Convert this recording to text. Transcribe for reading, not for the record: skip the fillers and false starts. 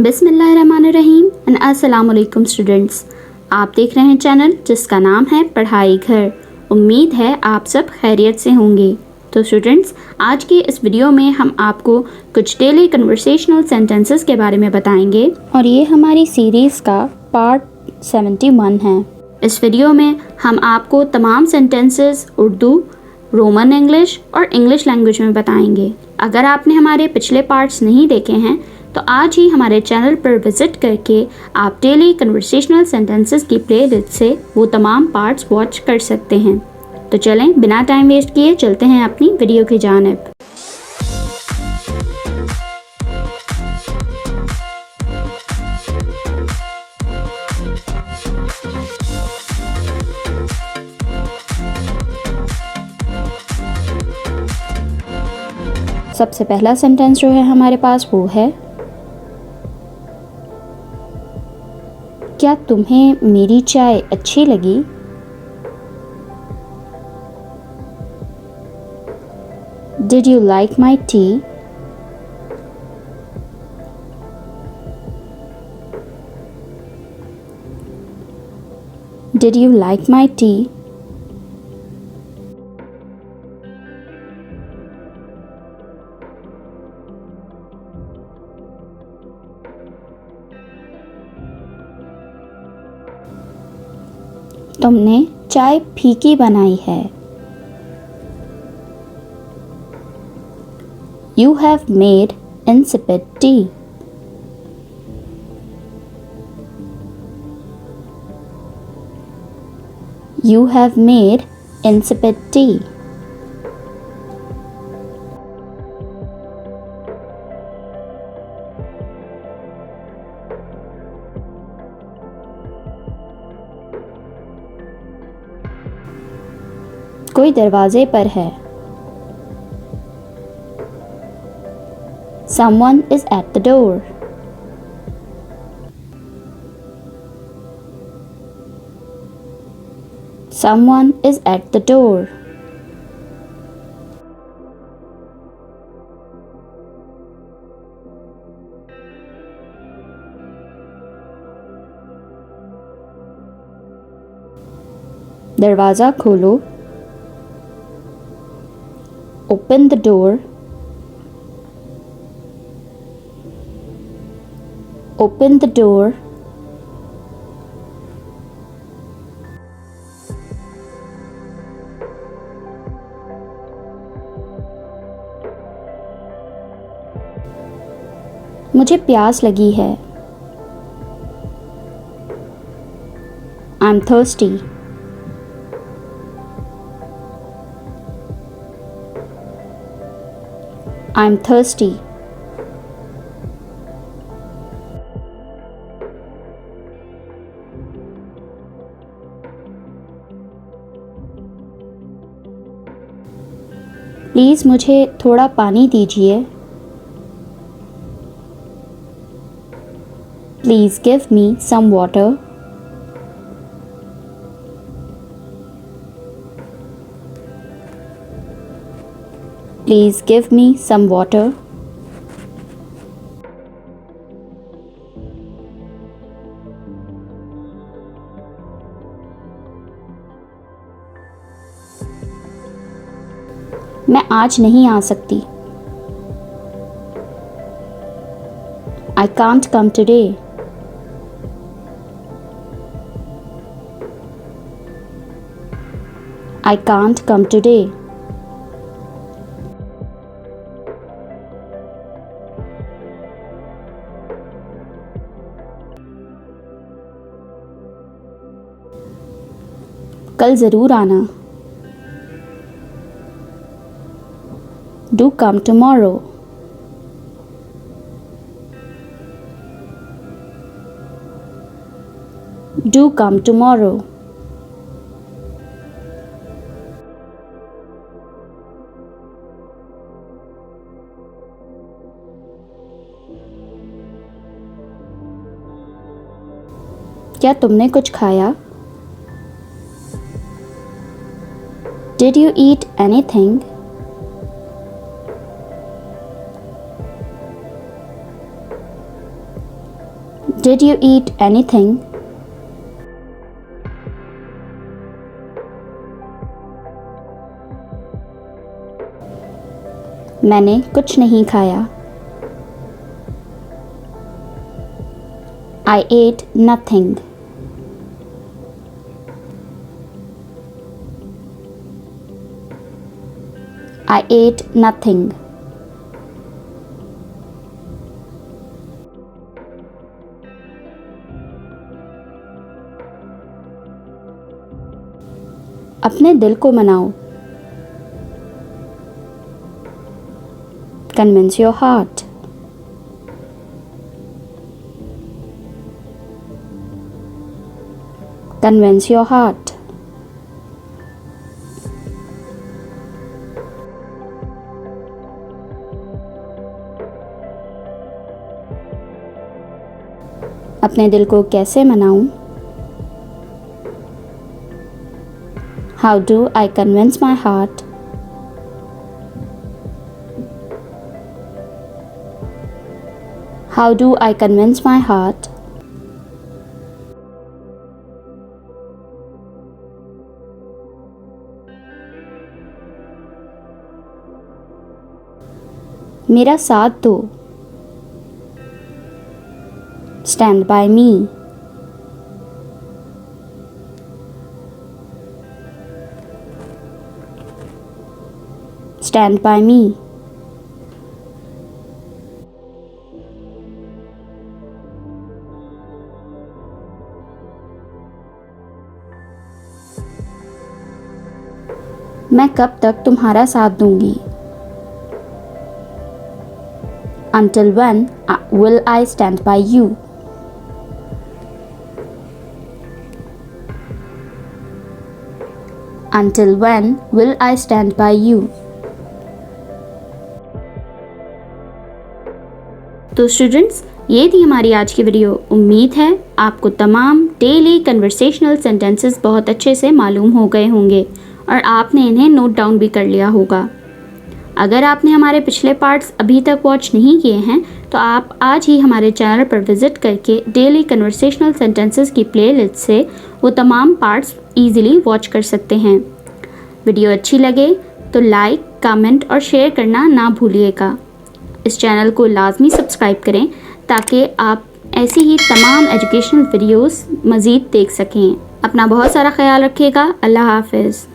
बिस्मिल्लाहिर्रहमानिर्रहीम एंड अस्सलाम वालेकुम स्टूडेंट्स। आप देख रहे हैं चैनल जिसका नाम है पढ़ाई घर। उम्मीद है आप सब खैरियत से होंगे। तो स्टूडेंट्स, आज की इस वीडियो में हम आपको कुछ डेली कन्वर्सेशनल सेंटेंसेस के बारे में बताएंगे और ये हमारी सीरीज़ का पार्ट 71 है। इस वीडियो में हम आपको तमाम सेंटेंसेस उर्दू, रोमन इंग्लिश और इंग्लिश लैंग्वेज में बताएंगे। अगर आपने हमारे पिछले पार्ट्स नहीं देखे हैं तो आज ही हमारे चैनल पर विज़िट करके आप डेली कन्वर्सेशनल सेंटेंसेस की प्लेलिस्ट से वो तमाम पार्ट्स वॉच कर सकते हैं। तो चलें बिना टाइम वेस्ट किए चलते हैं अपनी वीडियो की जानिब। सबसे पहला सेंटेंस जो है हमारे पास वो है, क्या तुम्हें मेरी चाय अच्छी लगी? Did you like my tea? Did you like my tea? तुमने चाय फीकी बनाई है। You have made insipid tea. You have made insipid tea. कोई दरवाजे पर है। Someone is at the door. Someone is at the door. दरवाज़ा खोलो। Open the door. Open the door. मुझे प्यास लगी है। I'm thirsty. I'm thirsty. Please मुझे थोड़ा पानी दीजिए। Please give me some water. Please give me some water. मैं आज नहीं आ सकती। I can't come today. I can't come today. कल ज़रूर आना। Do come tomorrow. Do come tomorrow. क्या तुमने कुछ खाया? Did you eat anything? Did you eat anything? मैंने कुछ नहीं खाया। I ate nothing. I ate nothing. अपने दिल को मनाओ। Convince your heart. Convince your heart. अपने दिल को कैसे मनाऊं? How do I convince my heart? How do I convince my heart? मेरा साथ दो। Stand by me. Stand by me. मैं कब तक तुम्हारा साथ दूंगी? Until when will I stand by you? Until when will I stand by you? तो स्टूडेंट्स, ये थी हमारी आज की वीडियो। उम्मीद है आपको तमाम डेली कन्वर्सेशनल सेंटेंसेस बहुत अच्छे से मालूम हो गए होंगे और आपने इन्हें नोट डाउन भी कर लिया होगा। अगर आपने हमारे पिछले पार्ट्स अभी तक वॉच नहीं किए हैं तो आप आज ही हमारे चैनल पर विज़िट करके डेली कन्वर्सेशनल सेंटेंसेस की प्लेलिस्ट से वो तमाम पार्ट्स इजीली वॉच कर सकते हैं। वीडियो अच्छी लगे तो लाइक, कमेंट और शेयर करना ना भूलिएगा। इस चैनल को लाजमी सब्सक्राइब करें ताकि आप ऐसी ही तमाम एजुकेशनल वीडियोस मज़ीद देख सकें। अपना बहुत सारा ख्याल रखिएगा। अल्लाह हाफ़िज़।